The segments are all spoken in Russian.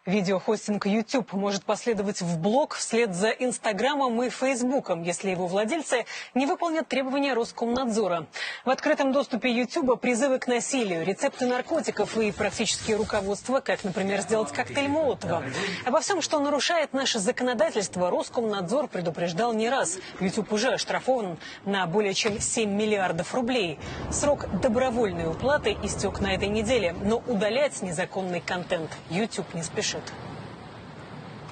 Видеохостинг YouTube может последовать в блог вслед за Инстаграмом и Фейсбуком, если его владельцы не выполнят требования Роскомнадзора. В открытом доступе YouTube призывы к насилию, рецепты наркотиков и практические руководства, как, например, сделать коктейль Молотова. Обо всем, что нарушает наше законодательство, Роскомнадзор предупреждал не раз. YouTube уже оштрафован на более чем 7 миллиардов рублей. Срок добровольной уплаты истек на этой неделе, но удалять незаконный контент YouTube не спешит.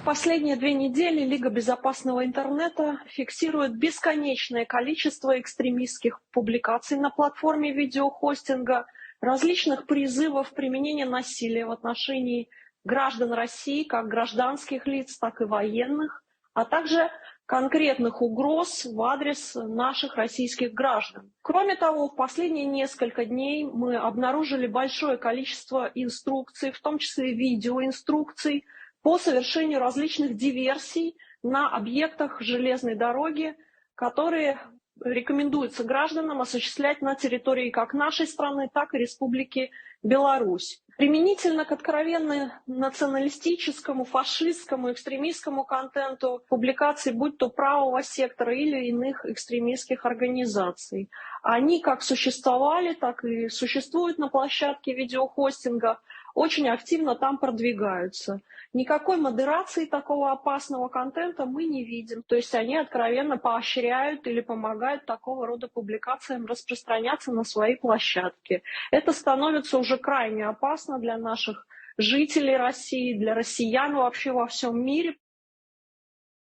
В последние 2 недели Лига безопасного интернета фиксирует бесконечное количество экстремистских публикаций на платформе видеохостинга, различных призывов применения насилия в отношении граждан России, как гражданских лиц, так и военных, а также конкретных угроз в адрес наших российских граждан. Кроме того, в последние несколько дней мы обнаружили большое количество инструкций, в том числе видеоинструкций, по совершению различных диверсий на объектах железной дороги, которые рекомендуется гражданам осуществлять на территории как нашей страны, так и Республики Беларусь. Применительно к откровенно националистическому, фашистскому, экстремистскому контенту публикаций, будь то правого сектора или иных экстремистских организаций. Они как существовали, так и существуют на площадке видеохостинга, очень активно там продвигаются. Никакой модерации такого опасного контента мы не видим. То есть они откровенно поощряют или помогают такого рода публикациям распространяться на своей площадке. Это становится уже крайне опасно для наших жителей России, для россиян вообще во всем мире.